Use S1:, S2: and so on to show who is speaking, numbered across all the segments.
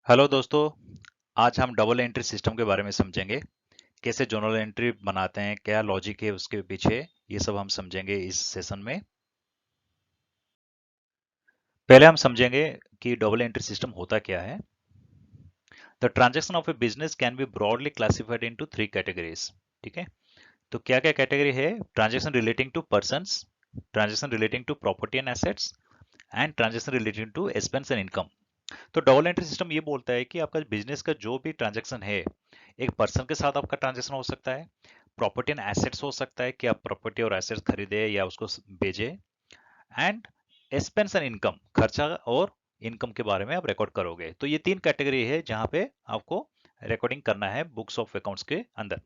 S1: Hello दोस्तों। आज हम डबल एंट्री सिस्टम के बारे में समझेंगे। कैसे जर्नल एंट्री बनाते हैं, क्या लॉजिक है उसके पीछे, ये सब हम समझेंगे इस सेशन में। पहले हम समझेंगे कि डबल एंट्री सिस्टम होता क्या है। The transaction of a business can be broadly classified into three categories. ठीक है, तो क्या क्या कैटेगरी है? Transaction relating to persons, transaction relating to property and assets, and transaction relating to expense and income. तो डबल एंट्री सिस्टम ये बोलता है कि आपका बिजनेस का जो भी ट्रांजैक्शन है, एक पर्सन के साथ आपका ट्रांजैक्शन हो सकता है, प्रॉपर्टी एंड एसेट्स हो सकता है कि आप प्रॉपर्टी और एसेट्स खरीदे या उसको बेचे, एंड एक्सपेंस एंड इनकम, खर्चा और इनकम के बारे में आप रिकॉर्ड करोगे। तो ये तीन कैटेगरी है जहां पे आपको रिकॉर्डिंग करना है बुक्स ऑफ अकाउंट्स के अंदर।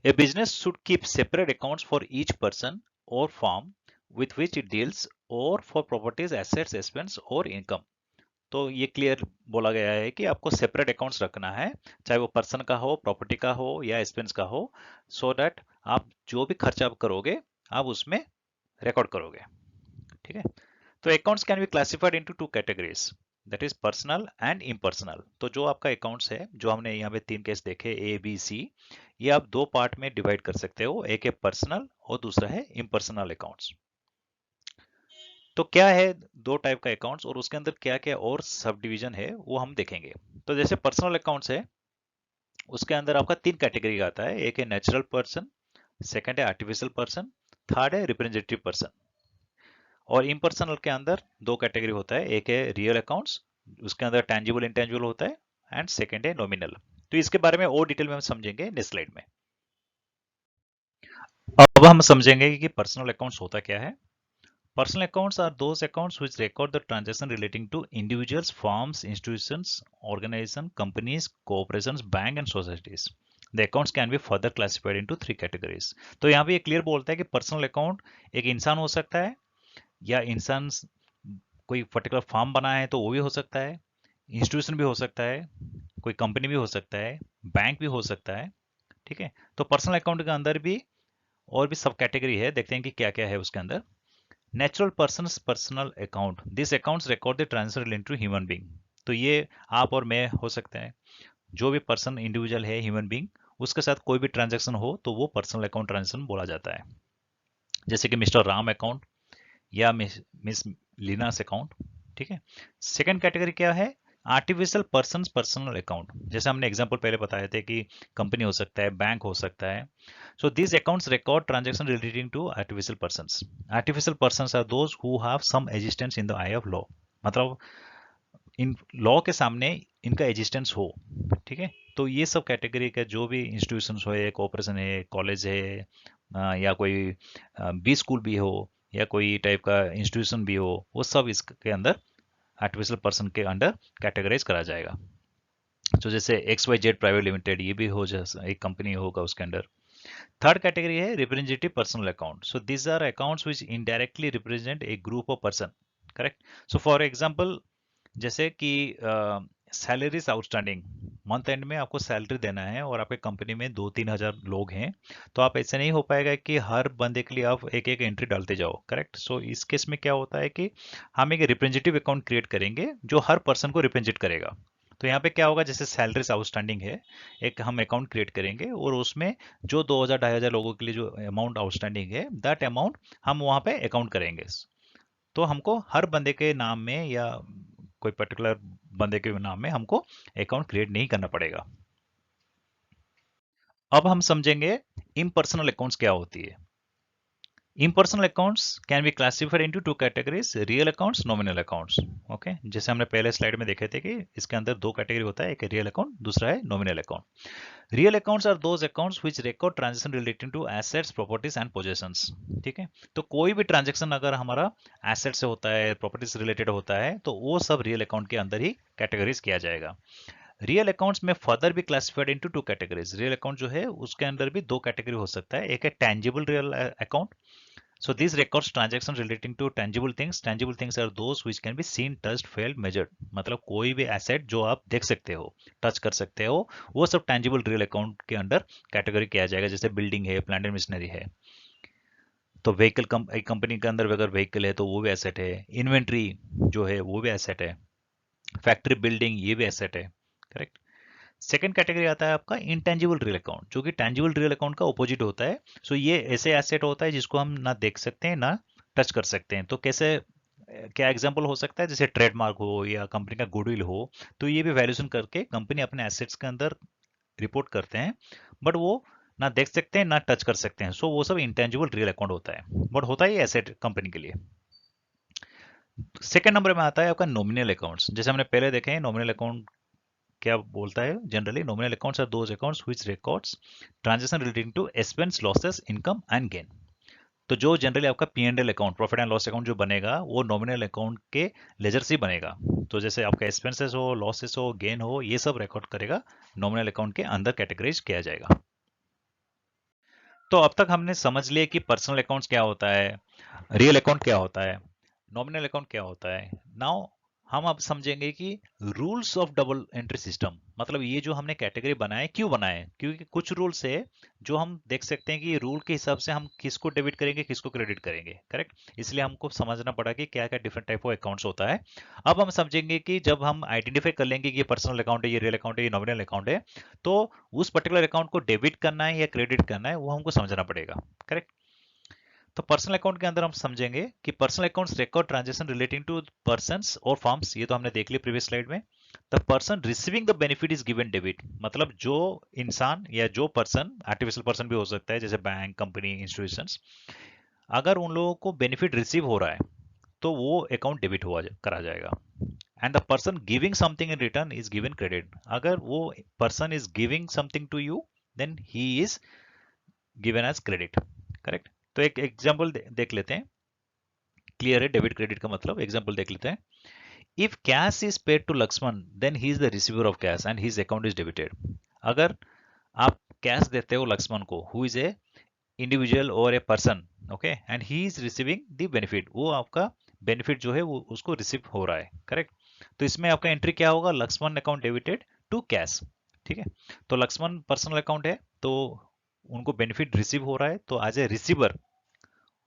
S1: A business should keep separate accounts for each person or firm with which it deals, or for properties, assets, expense और income। तो ये क्लियर बोला गया है कि आपको सेपरेट अकाउंट्स रखना है, चाहे वो पर्सन का हो, प्रॉपर्टी का हो या एक्सपेंस का हो, सो दैट आप जो भी खर्चा आप करोगे आप उसमें रिकॉर्ड करोगे। ठीक है, तो accounts can be classified into two categories, that is personal and impersonal. तो जो आपका अकाउंट्स है, जो हमने यहाँ पे तीन केस देखे ए बी सी, ये आप दो पार्ट में डिवाइड कर सकते हो, एक है पर्सनल और दूसरा है इम्पर्सनल अकाउंट्स। तो क्या है दो टाइप का अकाउंट्स और उसके अंदर क्या क्या और सब डिवीजन है वो हम देखेंगे। तो जैसे पर्सनल अकाउंट्स है, उसके अंदर आपका तीन कैटेगरी आता है, एक है नेचुरल पर्सन, सेकंड है आर्टिफिशियल पर्सन, थर्ड है रिप्रेजेंटेटिव पर्सन। और इम्पर्सनल के अंदर दो कैटेगरी होता है, एक है रियल अकाउंट्स, उसके अंदर टेंजिबल इंटेंजिबल होता है, एंड सेकंड है नॉमिनल। तो इसके बारे में और डिटेल में हम समझेंगे नेक्स्ट स्लाइड में। अब हम समझेंगे कि पर्सनल अकाउंट्स होता क्या है। Personal accounts are those accounts which record the transaction relating to individuals, firms, institutions, organizations, companies, corporations, bank and societies. The accounts can be further classified into three categories. तो यहाँ पे ये clear बोलता है कि पर्सनल अकाउंट एक इंसान हो सकता है, या इंसान कोई पर्टिकुलर फॉर्म बना है तो वो भी हो सकता है, इंस्टीट्यूशन भी हो सकता है, कोई कंपनी भी हो सकता है, बैंक भी हो सकता है। ठीक है, तो पर्सनल अकाउंट के अंदर भी और भी सब कैटेगरी है, देखते हैं कि क्या क्या है उसके अंदर। Natural persons personal account, this accounts record the transaction related to human being. तो ये आप और मैं हो सकते हैं, जो भी पर्सन इंडिविजुअल है ह्यूमन बीइंग, उसके साथ कोई भी ट्रांजैक्शन हो तो वो पर्सनल अकाउंट ट्रांजैक्शन बोला जाता है। जैसे कि मिस्टर राम अकाउंट या मिस लीनास अकाउंट। ठीक है, सेकंड कैटेगरी क्या है? Artificial person personal account. जैसे हमने एग्जांपल पहले बताए थे कि कंपनी हो सकता है, बैंक हो सकता है। सो these accounts record transaction relating to artificial persons. Artificial persons are those who have some existence in the eye of law, मतलब इन लॉ के सामने इनका एग्जिस्टेंस हो। ठीक है, तो ये सब कैटेगरी का जो भी इंस्टीट्यूशंस हो, कॉर्पोरेशन है, कॉलेज है, या कोई बी स्कूल भी हो, या कोई टाइप का इंस्टीट्यूशन भी हो, वो सब इसके अंदर आर्टिफिशियल पर्सन के अंडर कैटेगराइज करा जाएगा। तो जैसे X Y Z private limited, ये भी हो जैसा एक कंपनी होगा उसके अंडर। थर्ड कैटेगरी है representative personal account. So this are accounts which indirectly represent a group of person. Correct. So for example, जैसे कि सैलरीज आउटस्टैंडिंग, मंथ एंड में आपको सैलरी देना है और आपके कंपनी में 2-3 हज़ार लोग हैं, तो आप ऐसे नहीं हो पाएगा कि हर बंदे के लिए आप एक एक एंट्री डालते जाओ। करेक्ट। सो इस केस में क्या होता है कि हम एक रिप्रेजेंटेटिव अकाउंट क्रिएट करेंगे जो हर पर्सन को रिप्रेजेंट करेगा। तो यहाँ पे क्या होगा, जैसे सैलरीज आउटस्टैंडिंग है, एक हम अकाउंट क्रिएट करेंगे और उसमें जो 2,000-2,500 लोगों के लिए जो अमाउंट आउटस्टैंडिंग है, दैट अमाउंट हम वहाँ पे अकाउंट करेंगे। तो हमको हर बंदे के नाम में या कोई पर्टिकुलर बंदे के नाम में हमको अकाउंट क्रिएट नहीं करना पड़ेगा। अब हम समझेंगे इम्पर्सनल अकाउंट्स क्या होती है। Impersonal accounts can be classified into two categories, real accounts, nominal accounts. Okay, जैसे हमने पहले स्लाइड में देखे थे कि इसके अंदर दो कैटेगरी होता है, एक है रियल अकाउंट, दूसरा है nominal account. Real accounts are those accounts which record transaction relating to assets, properties and possessions. ठीक है, तो कोई भी ट्रांजैक्शन अगर हमारा एसेट से होता है, प्रॉपर्टी से रिलेटेड होता है, तो वो सब रियल अकाउंट के अंदर ही कैटेगरीज किया जाएगा। रियल अकाउंट्स में फर्दर भी classified into two categories. Real account जो है उसके अंदर भी दो कैटेगरी हो सकता है, एक है tangible real account. So these records transaction relating to tangible things. Tangible things are those which can be seen, touched, felt, measured. मतलब कोई भी एसेट जो आप देख सकते हो, टच कर सकते हो, वो सब tangible real account के अंडर कैटेगरी किया जाएगा। जैसे बिल्डिंग है, प्लांट एंड मशीनरी है। तो व्हीकल एक कंपनी के अंदर अगर व्हीकल है तो वो भी एसेट है। इन्वेंट्री जो है वो भी एसेट है। फैक्ट्री बिल्डिंग ये भी एसेट है, करेक्ट। सेकंड कैटेगरी आता है आपका इंटेंजिबल रियल अकाउंट, जो कि टेंजिबल रियल अकाउंट का ऑपोजिट होता है। सो ये ऐसे एसेट होता है जिसको हम ना देख सकते हैं ना टच कर सकते हैं। तो कैसे, क्या एग्जांपल हो सकता है, जैसे ट्रेडमार्क हो या कंपनी का गुडविल हो, तो ये भी वैल्यूएशन करके कंपनी अपने एसेट्स के अंदर रिपोर्ट करते हैं, बट वो ना देख सकते हैं ना टच कर सकते हैं। सो वो सब इंटेंजिबल रियल अकाउंट होता है, बट होता है ये एसेट कंपनी के लिए। सेकंड नंबर में आता है आपका नॉमिनल अकाउंट्स। जैसे हमने पहले देखे हैं, नॉमिनल अकाउंट क्या बोलता है generally, nominal accounts are those accounts which records transaction relating to expense, losses, income and gain. तो जो जनरली आपका P&L account, profit and loss account जो बनेगा, वो नॉमिनल अकाउंट के लेजर से ही बनेगा। तो जैसे आपका एक्सपेंसेस हो, लॉसेस हो, गेन हो, ये सब रिकॉर्ड करेगा, नॉमिनल अकाउंट के अंदर कैटेगराइज किया जाएगा। तो अब तक हमने समझ लिया कि पर्सनल अकाउंट्स क्या होता है, रियल अकाउंट क्या होता है, नॉमिनल अकाउंट क्या होता है। नाउ हम अब समझेंगे कि rules of double entry system, मतलब ये जो हमने कैटेगरी बनाए क्यों बनाए, क्योंकि कुछ रूल्स है जो हम देख सकते हैं कि रूल के हिसाब से हम किसको डेबिट करेंगे किसको क्रेडिट करेंगे, करेक्ट। इसलिए हमको समझना पड़ा कि क्या क्या डिफरेंट टाइप ऑफ अकाउंट्स होता है। अब हम समझेंगे कि जब हम आइडेंटिफाई कर लेंगे कि ये पर्सनल अकाउंट है, ये रियल अकाउंट है, ये नॉमिनल अकाउंट है, तो उस पर्टिकुलर अकाउंट को डेबिट करना है या क्रेडिट करना है वो हमको समझना पड़ेगा, करेक्ट। तो पर्सनल अकाउंट के अंदर हम समझेंगे कि personal accounts record transaction relating to persons और फर्म्स, ये तो हमने देख लिया प्रीवियस स्लाइड में। The person receiving the benefit is given debit, मतलब जो इंसान या जो पर्सन, आर्टिफिशियल पर्सन भी हो सकता है जैसे बैंक, कंपनी, इंस्टीट्यूशंस, अगर उन लोगों को बेनिफिट रिसीव हो रहा है तो वो अकाउंट डेबिट हुआ करा जाएगा। And the person giving something in return is given credit, अगर वो person is giving something to you then he is given as credit, correct. तो एक एग्जांपल देख लेते हैं, क्लियर है डेबिट क्रेडिट का मतलब। एग्जांपल देख लेते हैं। If cash is paid to Lakshman then he is the receiver of cash and his account is debited. अगर आप कैश देते हो लक्ष्मण को, हु इज ए इंडिविजुअल और a person, okay, and he is receiving the benefit, वो आपका benefit जो है वो उसको रिसीव हो रहा है, करेक्ट। तो इसमें आपका एंट्री क्या होगा, Lakshman account debited to cash, ठीक है। तो लक्ष्मण पर्सनल अकाउंट है, तो उनको बेनिफिट रिसीव हो रहा है, तो एज ए रिसीवर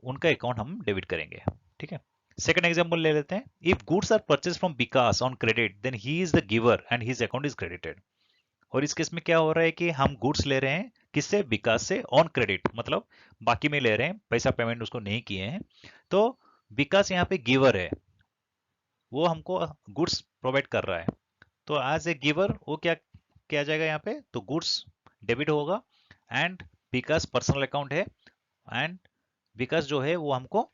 S1: उनका अकाउंट हम डेबिट करेंगे, ठीक है। सेकंड एग्जांपल ले लेते हैं। If goods are purchase from Vikas on credit then he is the giver and his account is credited. और इस केस में क्या हो रहा है कि हम गुड्स ले रहे हैं किससे, विकास से, ऑन क्रेडिट मतलब बाकी में ले रहे हैं, पैसा पेमेंट उसको नहीं किए हैं। तो विकास यहाँ पे गिवर है, वो हमको गुड्स प्रोवाइड कर रहा है, तो एज ए गिवर वो क्या किया जाएगा यहाँ पे, तो गुड्स डेबिट होगा। एंड विकास पर्सनल अकाउंट है, एंड विकास जो है वो हमको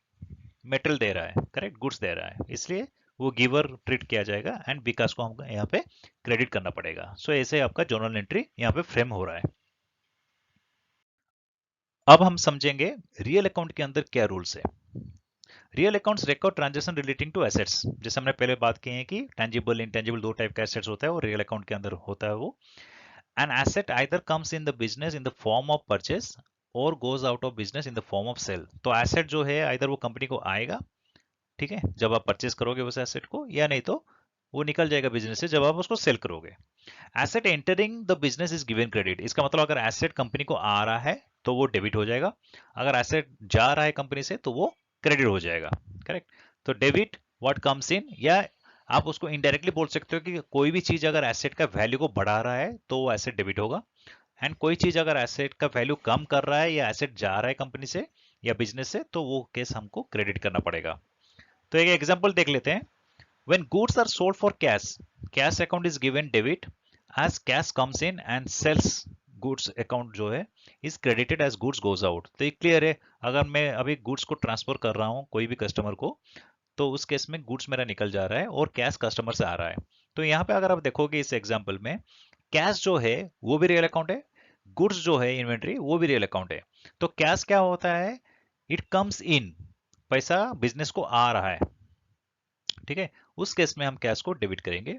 S1: मेटेरियल दे रहा है, करेक्ट, गुड्स दे रहा है, इसलिए वो गिवर ट्रीट किया जाएगा एंड विकास को हमको यहाँ पे क्रेडिट करना पड़ेगा। सो ऐसे आपका जर्नल एंट्री यहाँ पे फ्रेम हो रहा है। अब हम समझेंगे रियल अकाउंट के अंदर क्या रूल्स है। Real accounts record transaction relating to assets, जैसे हमने पहले बात की है कि टेंजिबल इंटेंजिबल दो टाइप का एसेट्स होता है, और रियल अकाउंट के अंदर होता है वो। An asset either comes in the business in the form of purchase और goes out of business in the form of sale. तो एसेट जो है आइदर वो कंपनी को आएगा, ठीक है, जब आप परचेज करोगे उस एसेट को, या नहीं तो वो निकल जाएगा बिजनेस से जब आप उसको सेल करोगे। Asset entering the business is given credit, इसका मतलब अगर एसेट कंपनी को आ रहा है तो वो डेबिट हो जाएगा, अगर एसेट जा रहा है कंपनी से तो वो क्रेडिट हो जाएगा, करेक्ट। तो डेबिट व्हाट कम्स इन, या आप उसको इनडायरेक्टली बोल सकते हो कि कोई भी चीज अगर एसेट का वैल्यू को बढ़ा रहा है तो वो एसेट डेबिट होगा। एंड कोई चीज अगर एसेट का वैल्यू कम कर रहा है या एसेट जा रहा है कंपनी से या बिजनेस से, तो वो केस हमको क्रेडिट करना पड़ेगा। तो एक एग्जांपल देख लेते हैं। When goods are sold for cash, cash account is given debit as cash comes in and sells goods account जो है is credited as goods goes out। तो ये क्लियर है, अगर मैं अभी गुड्स को ट्रांसफर कर रहा हूँ कोई भी कस्टमर को, तो उस केस में गुड्स मेरा निकल जा रहा है और कैश कस्टमर से आ रहा है। तो यहाँ पे अगर आप देखोगे इस एग्जाम्पल में, कैश जो है वो भी रियल अकाउंट है, गुड्स जो है इन्वेंट्री वो भी रियल अकाउंट है। तो कैश क्या होता है, इट कम्स इन, पैसा बिजनेस को आ रहा है, ठीक है, उस केस में हम कैश को डेबिट करेंगे।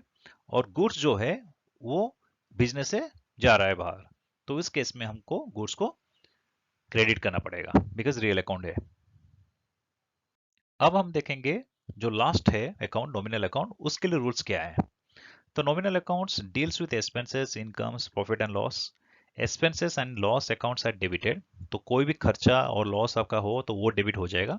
S1: और गुड्स जो है वो बिजनेस से जा रहा है बाहर, तो इस केस में हमको गुड्स को क्रेडिट करना पड़ेगा बिकॉज रियल अकाउंट है। अब हम देखेंगे जो लास्ट है अकाउंट, नॉमिनल अकाउंट, उसके लिए रूल्स क्या है। तो nominal accounts deals with expenses, incomes, profit and loss. Expenses and loss accounts are debited, तो कोई भी खर्चा और लॉस आपका हो तो वो डेबिट हो जाएगा।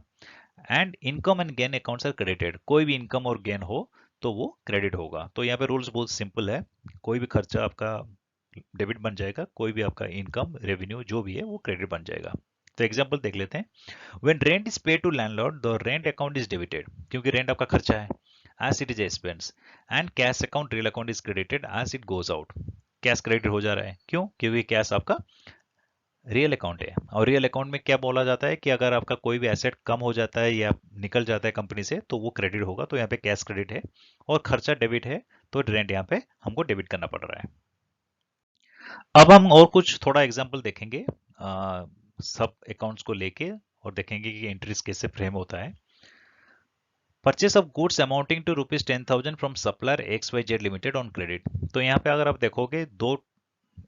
S1: And income and gain accounts are credited, कोई भी इनकम और गेन हो तो वो क्रेडिट होगा। तो यहाँ पे रूल्स बहुत सिंपल है, कोई भी खर्चा आपका डेबिट बन जाएगा, कोई भी आपका इनकम रेवेन्यू जो भी है वो क्रेडिट बन जाएगा। तो एग्जांपल देख लेते हैं। When rent is paid to landlord the rent account is debited, क्योंकि रेंट आपका खर्चा है, as it is expense, and cash account real account is credited as it goes out. Cash credit हो जा रहा है, क्यों? क्योंकि कैश आपका रियल अकाउंट है, और रियल अकाउंट में क्या बोला जाता है कि अगर आपका कोई भी एसेट कम हो जाता है या निकल जाता है कंपनी से तो वो क्रेडिट होगा। तो यहाँ पे कैश क्रेडिट है और खर्चा डेबिट है, तो रेंट यहाँ पे हमको डेबिट करना पड़ रहा है। अब हम और कुछ थोड़ा एग्जांपल देखेंगे सब अकाउंट्स को लेके, और देखेंगे कि एंट्रीज कैसे फ्रेम होता है। Purchase of goods amounting to ₹10,000 from supplier XYZ limited on credit. तो यहाँ पे अगर आप देखोगे दो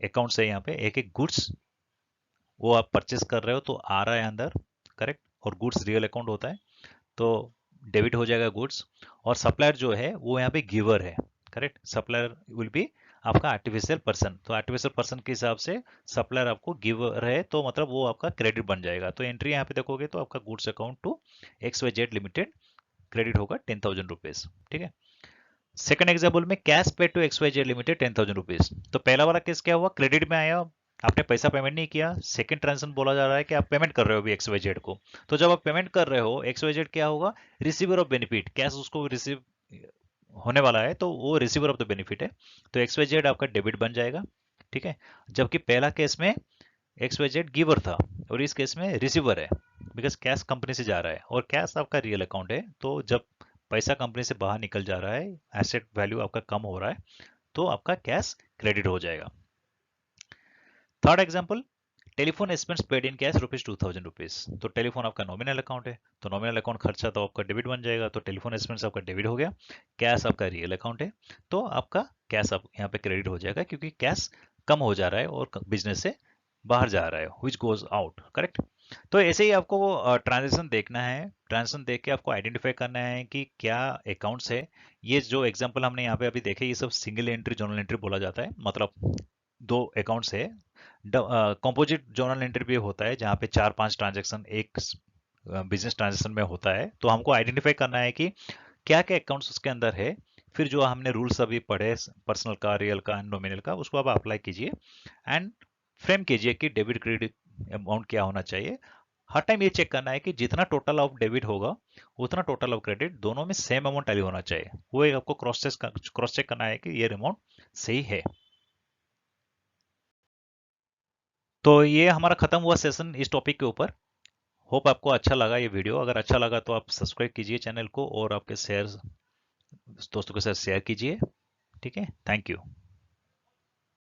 S1: अकाउंट्स है यहाँ पे, एक एक गुड्स वो आप परचेस कर रहे हो तो आ रहा है अंदर, करेक्ट, और गुड्स रियल अकाउंट होता है तो डेबिट हो जाएगा गुड्स। और सप्लायर जो है वो यहाँ पे गिवर है, करेक्ट, सप्लायर विल बी आपका आर्टिफिशियल पर्सन, तो आर्टिफिशियल पर्सन के हिसाब से सप्लायर आपको गिवर है, तो मतलब वो आपका क्रेडिट बन जाएगा। तो एंट्री यहाँ पे देखोगे तो आपका goods account to XYZ limited credit होगा ₹10,000, ठीक है। सेकंड एग्जाम्पल में cash pay to XYZ limited ₹10,000। तो पहला वाला केस क्या हुआ, क्रेडिट में आया, आपने पैसा पेमेंट नहीं किया। सेकंड ट्रांजेक्शन बोला जा रहा है कि आप पेमेंट कर रहे हो अभी XYZ को। तो जब आप पेमेंट कर रहे हो XYZ क्या होगा, रिसीवर ऑफ बेनिफिट, कैश उसको रिसीव होने वाला है तो वो रिसीवर ऑफ द बेनिफिट है, तो XYZ आपका डेबिट बन जाएगा, ठीक है। जबकि पहला केस में XYZ गिवर था और इस केस में रिसीवर है, बिकॉज कैश कंपनी से जा रहा है और कैश आपका रियल अकाउंट है। तो जब पैसा कंपनी से बाहर निकल जा रहा है, एसेट वैल्यू आपका कम हो रहा है, तो आपका कैश क्रेडिट हो जाएगा। Third example, telephone expense paid in cash ₹2,000। तो टेलीफोन आपका नॉमिनल अकाउंट है, तो नॉमिनल अकाउंट खर्चा तो आपका डेबिट बन जाएगा, तो टेलीफोन एक्सपेंस आपका डेबिट हो गया। कैश आपका रियल अकाउंट है, तो आपका कैश आप यहाँ पे क्रेडिट हो जाएगा, क्योंकि कैश कम हो जा रहा है और बिजनेस से बाहर जा रहा है, विच गोज आउट, करेक्ट। तो ऐसे ही आपको ट्रांजेक्शन देखना है, ट्रांजेक्शन देख के आपको आइडेंटिफाई करना है कि क्या अकाउंट्स है। ये जो एग्जांपल हमने यहाँ पे अभी देखे, ये सब सिंगल एंट्री जर्नल एंट्री बोला जाता है, मतलब दो अकाउंट्स है। कंपोजिट जर्नल एंट्री भी होता है जहाँ पे 4-5 ट्रांजेक्शन एक बिजनेस ट्रांजेक्शन में होता है। तो हमको आइडेंटिफाई करना है कि क्या क्या अकाउंट्स उसके अंदर है, फिर जो हमने रूल्स अभी पढ़े पर्सनल का, रियल का, नॉमिनल का, उसको आप अप्लाई कीजिए एंड फ्रेम कीजिए कि डेबिट क्रेडिट अमाउंट क्या होना चाहिए। हर टाइम ये चेक करना है कि जितना टोटल ऑफ डेबिट होगा उतना टोटल ऑफ क्रेडिट दोनों में सेम अमाउंट टैली होना चाहिए। वो एक आपको क्रॉस चेक करना है कि ये अमाउंट सही है। तो ये हमारा खत्म हुआ सेशन इस टॉपिक के ऊपर। होप आपको अच्छा लगा ये वीडियो। अगर अच्छा लगा तो आप सब्सक्राइब कीजिए चैनल को और आपके शेयर दोस्तों के साथ शेयर कीजिए, ठीक है। Thank you.